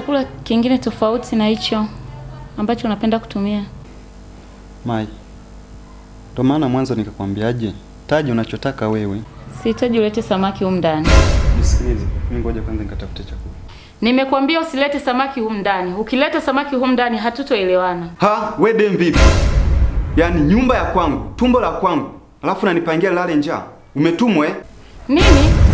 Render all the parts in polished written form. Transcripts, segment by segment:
chakula kingine tofauti na hicho ambacho unapenda kutumia. Mai, ndo maana mwanzo nikakwambiaje, taji unachotaka wewe. Sihitaji ulete samaki humu ndani. Nisikilize, mimi ngoja kwanza nikatafute chakula. Nimekwambia usilete samaki humu ndani. Ukileta samaki humu ndani hatutoelewana. Ha, we dem vipi? Yaani nyumba ya kwangu, tumbo la kwangu, alafu unanipangia lale njaa. Umetumwa eh? Nini?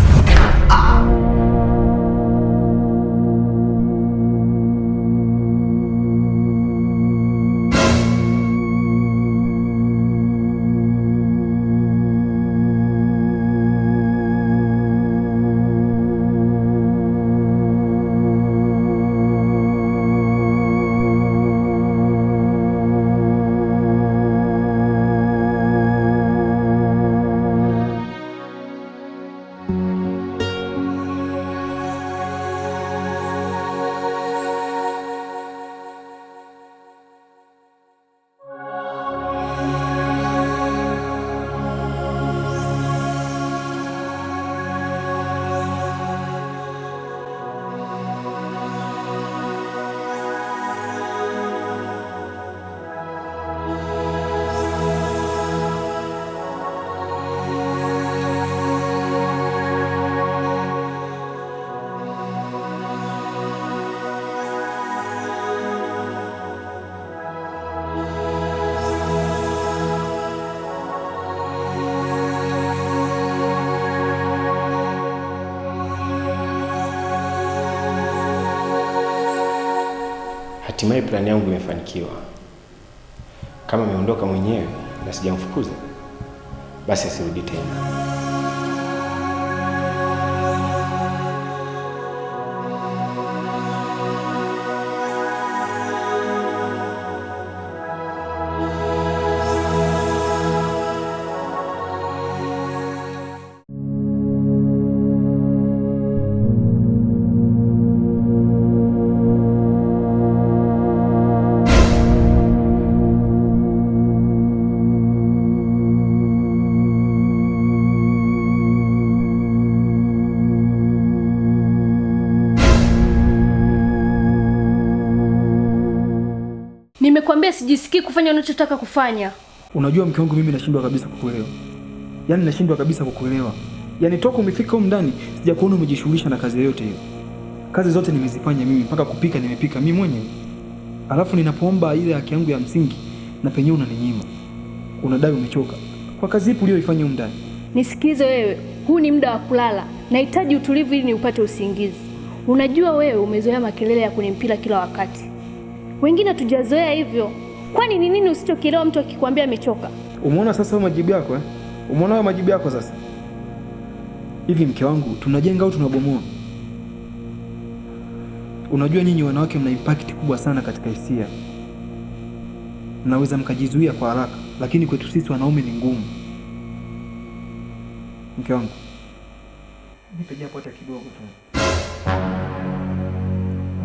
Hatimaye plani yangu imefanikiwa. Kama ameondoka mwenyewe na sijamfukuza, basi asirudi tena. Nimekwambia sijisikii kufanya unachotaka kufanya. Unajua mke wangu, mimi nashindwa kabisa kukuelewa. Yaani nashindwa kabisa kukuelewa. Yaani toka umefika huko ndani sijakuona umejishughulisha na kazi yoyote hiyo. Kazi zote nimezifanya mimi, mpaka kupika nimepika mimi mwenyewe. Alafu ninapoomba ile haki yangu ya msingi na penyewe unaninyima. Unadai umechoka. Kwa kazi ipi uliyoifanya huko ndani? Nisikilize wewe, huu ni muda wa kulala. Nahitaji utulivu ili niupate usingizi. Unajua wewe umezoea makelele ya kwenye mpira kila wakati. Wengine tujazoea hivyo. Kwani ni nini usichokielewa mtu akikwambia amechoka? Umeona sasa majibu yako eh? Umeona majibu yako sasa? Hivi mke wangu, tunajenga au tunabomoa? Unajua nyinyi wanawake mna impact kubwa sana katika hisia. Mnaweza mkajizuia kwa haraka, lakini kwetu sisi wanaume ni ngumu. Mke wangu, nipe japo hata kidogo tu.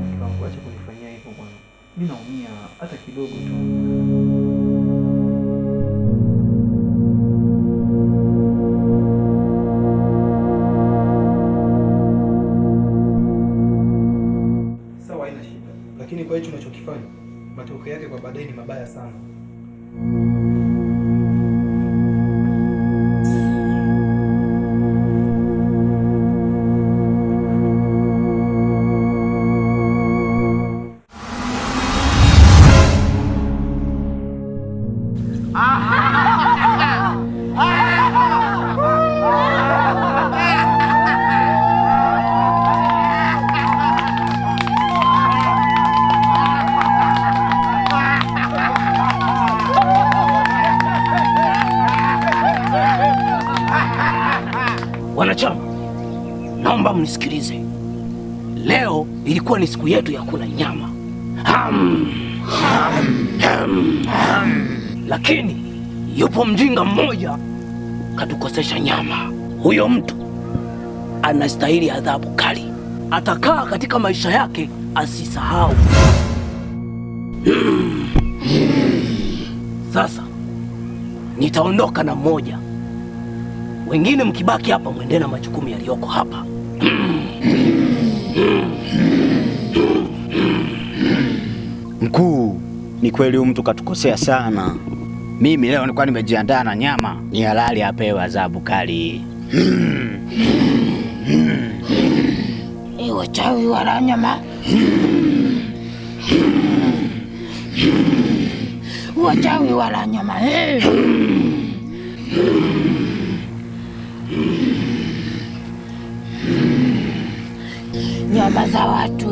Mke wangu, acha kunifanyia hivyo bwana. Mimi naumia hata kidogo tu. Sawa, haina shida. Lakini kwa hicho unachokifanya, matokeo yake kwa baadaye ni mabaya sana. Wanachama, naomba mnisikilize. Leo ilikuwa ni siku yetu ya kula nyama. Lakini yupo mjinga mmoja katukosesha nyama. Huyo mtu anastahili adhabu kali. Atakaa katika maisha yake asisahau. Sasa nitaondoka na mmoja. Wengine mkibaki hapa mwende na majukumu yaliyoko hapa. Ni kweli huyu mtu katukosea sana. Mimi leo nilikuwa nimejiandaa na nyama, ni halali apewe adhabu kali. Wachawi wala nyama. Wachawi wala nyama. Nyama za watu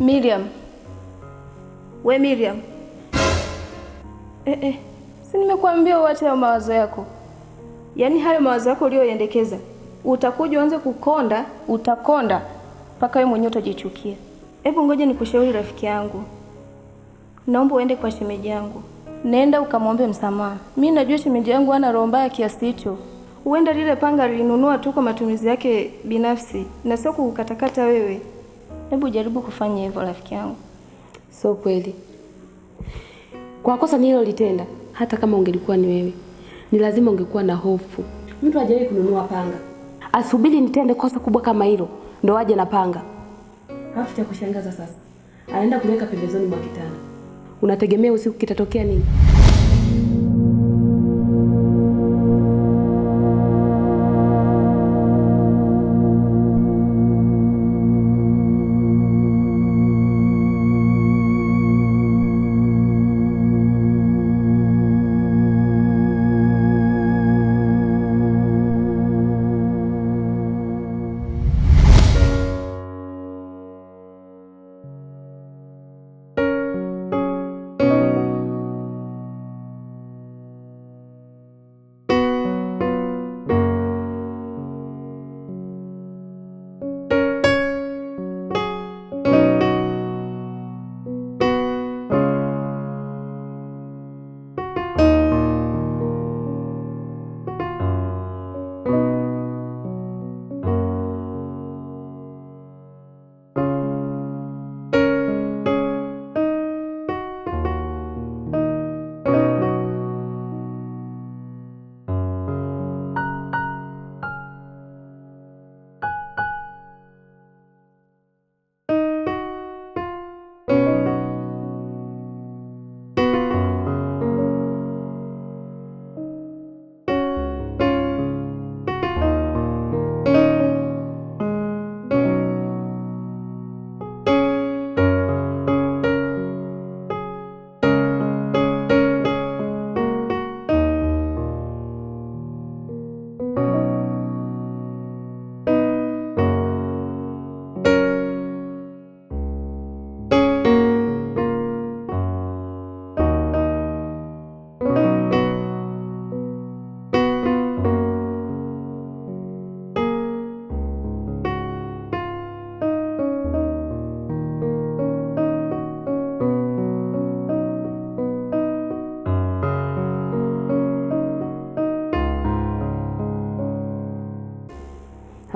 Miriam. We Miriam. Si nimekuambia uache hayo mawazo yako. Yaani hayo mawazo yako uliyoendekeza. Utakuja uanze kukonda, utakonda mpaka wewe mwenyewe utajichukia. Hebu ngoja nikushauri rafiki yangu. Naomba uende kwa shemeji yangu. Nenda ukamwombe msamaha. Mimi najua shemeji yangu hana roho mbaya kiasi hicho. Huenda lile panga lilinunua tu kwa matumizi yake binafsi na sio kukatakata wewe. Hebu jaribu kufanya hivyo rafiki yangu. Sio kweli. Kwa kosa nililolitenda, hata kama ungelikuwa ni wewe, ni lazima ungekuwa na hofu. Mtu hajawahi kununua panga. Asubiri nitende kosa kubwa kama hilo ndo aje na panga. Halafu cha kushangaza sasa, anaenda kuweka pembezoni mwa kitanda. Unategemea usiku kitatokea nini?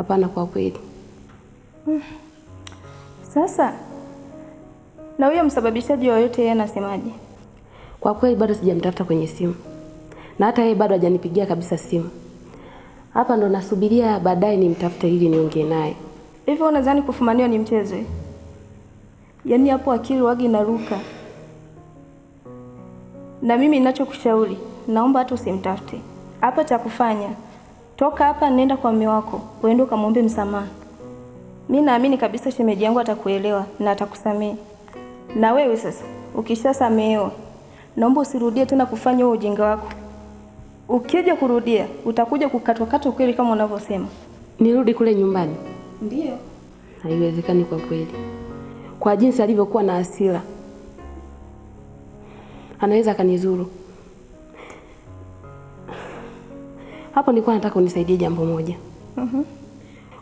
Hapana, kwa kweli. Sasa na huyo msababishaji wa yote yeye anasemaje? Kwa kweli bado sijamtafuta kwenye simu, na hata yeye bado hajanipigia kabisa simu. Hapa ndo nasubiria baadaye nimtafute ili niongee naye. Hivyo unadhani kufumaniwa ni mchezo? Yaani hapo akili wagi inaruka. Na mimi ninachokushauri, naomba hata usimtafute. Hapa cha kufanya, toka hapa nenda kwa mume wako, uende ukamwombe msamaha. Mimi naamini kabisa shemeji yangu atakuelewa na atakusamehe. Na wewe sasa, ukishasamehewa, naomba usirudie tena kufanya huo ujinga wako. Ukija kurudia, utakuja kukatwa kweli kama unavyosema. Nirudi kule nyumbani? Ndiyo. Haiwezekani kwa kweli. Kwa jinsi alivyokuwa na hasira, anaweza akanizuru. Hapo nilikuwa nataka unisaidie jambo moja.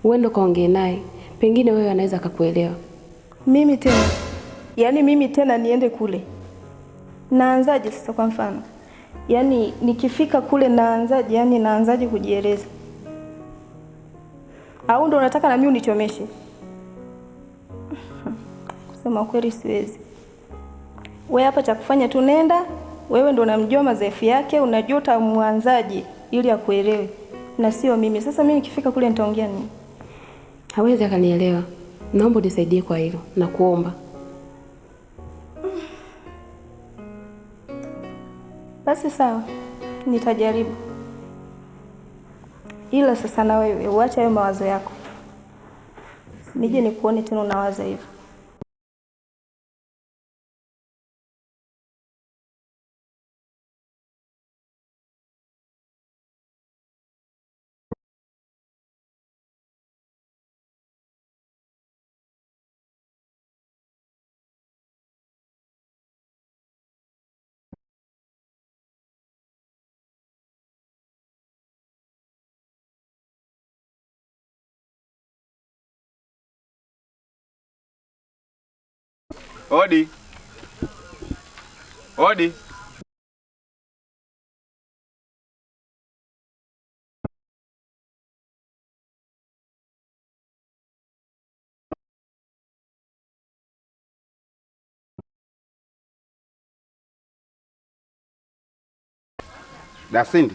Uende kaongee naye, pengine wewe anaweza akakuelewa. Mimi tena? Yaani mimi tena niende kule? Naanzaje sasa kwa mfano? Yaani nikifika kule naanzaje? Yaani naanzaje kujieleza? Au ndo unataka na mimi unichomeshe? Kusema kweli siwezi. Wewe hapa cha kufanya tu nenda, wewe ndo unamjua madhaifu yake, unajua utamuanzaje ili akuelewe. Na sio mimi. Sasa mimi nikifika kule nitaongea nini? Hawezi akanielewa. Naomba unisaidie kwa hilo, nakuomba. Basi sawa, nitajaribu. Ila sasa na wewe uache hayo mawazo yako. Nije nikuone tena unawaza hivyo. Odi. Odi. Dasindi.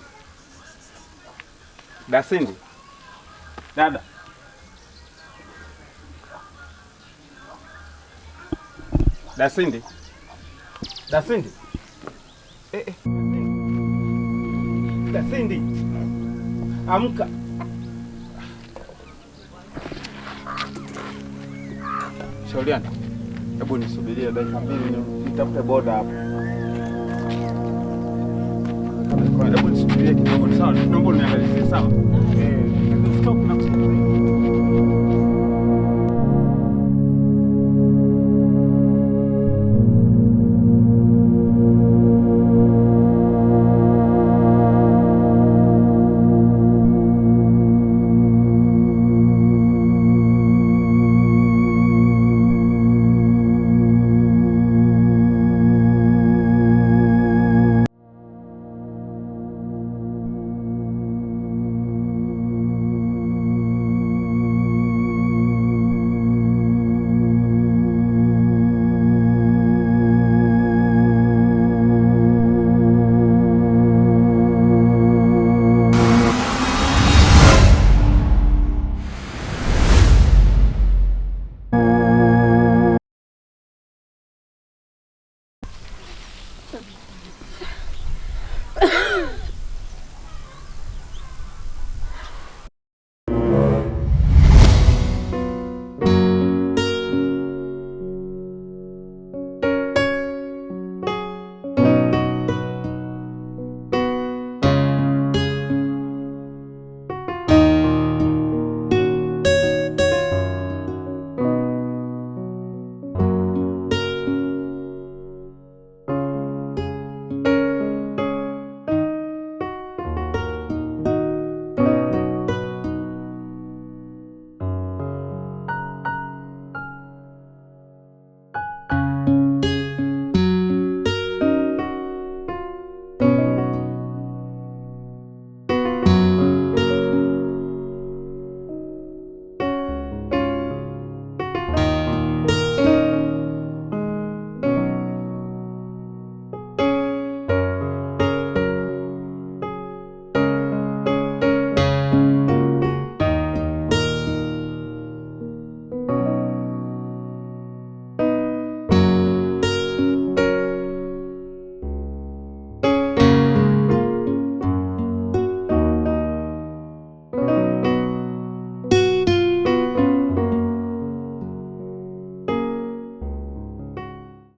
Dasindi. Dada. Dasindi. Dasindi. Dasindi. Amka. Shauriana. Hebu nisubirie dakika mbili nitafute boda hapo. Hebu nisubirie kidogo sawa? Naomba uniangalie sawa? Stop na